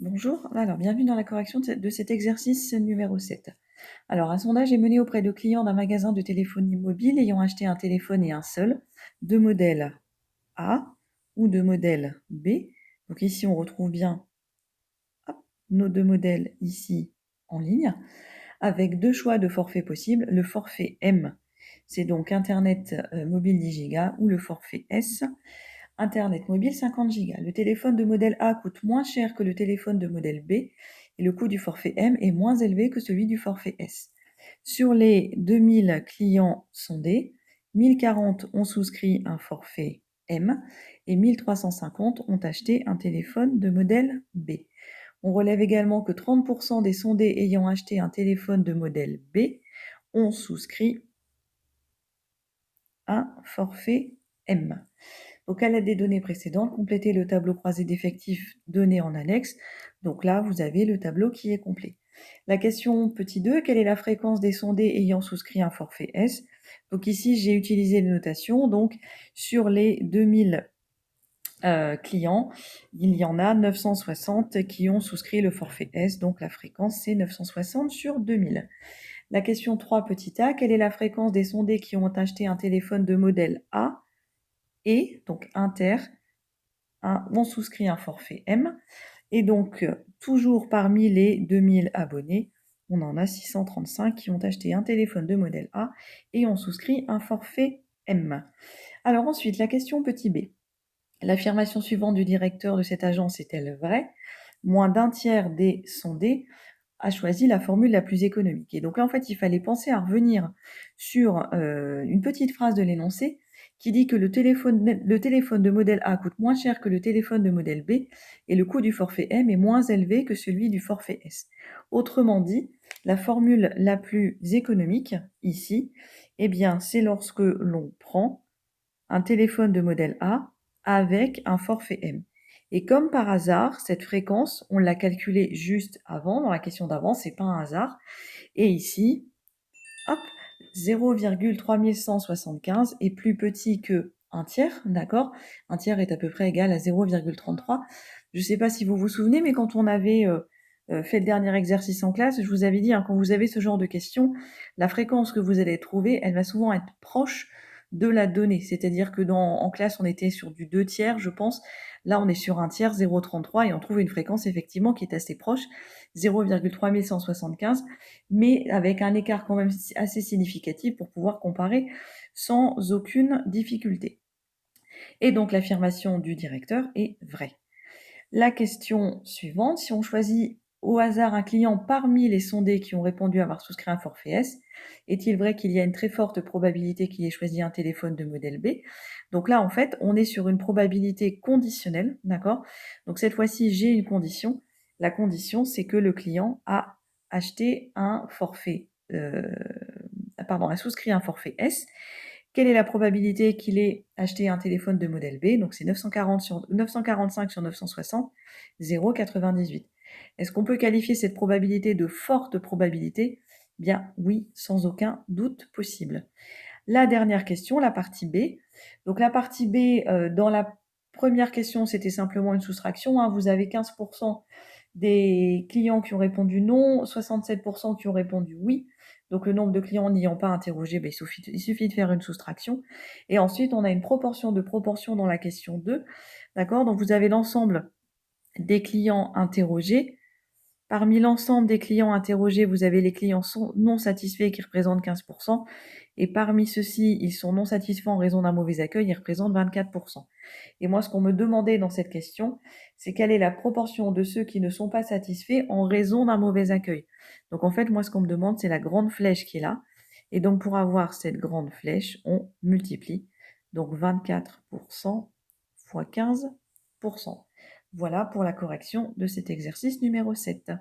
Bonjour, alors bienvenue dans la correction de cet exercice numéro 7. Alors, un sondage est mené auprès de clients d'un magasin de téléphonie mobile ayant acheté un téléphone et un seul, de modèle A ou de modèle B. Donc ici, on retrouve bien hop, nos deux modèles ici en ligne, avec deux choix de forfait possibles. Le forfait M, c'est donc Internet mobile 10 Go, ou le forfait S, Internet mobile 50 Go. Le téléphone de modèle A coûte moins cher que le téléphone de modèle B et le coût du forfait M est moins élevé que celui du forfait S. Sur les 2000 clients sondés, 1040 ont souscrit un forfait M et 1350 ont acheté un téléphone de modèle B. On relève également que 30% des sondés ayant acheté un téléphone de modèle B ont souscrit un forfait M. Donc, à l'aide des données précédentes, complétez le tableau croisé d'effectifs donné en annexe. Donc là, vous avez le tableau qui est complet. La question petit 2, quelle est la fréquence des sondés ayant souscrit un forfait S? Donc ici, j'ai utilisé les notations. Donc, sur les 2000 clients, il y en a 960 qui ont souscrit le forfait S. Donc, la fréquence, c'est 960 sur 2000. La question 3, petit a, quelle est la fréquence des sondés qui ont acheté un téléphone de modèle A et, donc inter, ont souscrit un forfait M. Et donc, toujours parmi les 2000 abonnés, on en a 635 qui ont acheté un téléphone de modèle A et ont souscrit un forfait M. Alors ensuite, la question petit b. L'affirmation suivante du directeur de cette agence est-elle vraie? Moins d'un tiers des sondés a choisi la formule la plus économique. Et donc là, en fait, il fallait penser à revenir sur une petite phrase de l'énoncé qui dit que le téléphone de modèle A coûte moins cher que le téléphone de modèle B et le coût du forfait M est moins élevé que celui du forfait S. Autrement dit, la formule la plus économique ici, eh bien, c'est lorsque l'on prend un téléphone de modèle A avec un forfait M. Et comme par hasard, cette fréquence, on l'a calculée juste avant, dans la question d'avant, c'est pas un hasard. Et ici, hop, 0,3175 est plus petit que un tiers, d'accord? Un tiers est à peu près égal à 0,33. Je ne sais pas si vous vous souvenez, mais quand on avait fait le dernier exercice en classe, je vous avais dit, hein, quand vous avez ce genre de questions, la fréquence que vous allez trouver, elle va souvent être proche de la donnée. C'est-à-dire que en classe, on était sur du 2 tiers, je pense. Là, on est sur un tiers, 0,33, et on trouve une fréquence effectivement qui est assez proche, 0,3175, mais avec un écart quand même assez significatif pour pouvoir comparer sans aucune difficulté. Et donc l'affirmation du directeur est vraie. La question suivante, si on choisit au hasard un client parmi les sondés qui ont répondu avoir souscrit un forfait S, est-il vrai qu'il y a une très forte probabilité qu'il ait choisi un téléphone de modèle B? Donc là, en fait, on est sur une probabilité conditionnelle, d'accord? Donc cette fois-ci, j'ai une condition. La condition, c'est que le client a acheté un forfait, a souscrit un forfait S. Quelle est la probabilité qu'il ait acheté un téléphone de modèle B? Donc c'est 945 sur 960, 0,98. Est-ce qu'on peut qualifier cette probabilité de forte probabilité? Bien oui, sans aucun doute possible. La dernière question, la partie B. Donc la partie B, dans la première question, c'était simplement une soustraction, hein. Vous avez 15% des clients qui ont répondu non, 67% qui ont répondu oui. Donc le nombre de clients n'ayant pas interrogé, il suffit de faire une soustraction. Et ensuite, on a une proportion de proportion dans la question 2. D'accord? Donc vous avez l'ensemble des clients interrogés. Parmi l'ensemble des clients interrogés, vous avez les clients non satisfaits qui représentent 15%. Et parmi ceux-ci, ils sont non satisfaits en raison d'un mauvais accueil, ils représentent 24%. Et moi, ce qu'on me demandait dans cette question, c'est quelle est la proportion de ceux qui ne sont pas satisfaits en raison d'un mauvais accueil. Donc en fait, moi, ce qu'on me demande, c'est la grande flèche qui est là. Et donc pour avoir cette grande flèche, on multiplie. Donc 24% fois 15%. Voilà pour la correction de cet exercice numéro 7.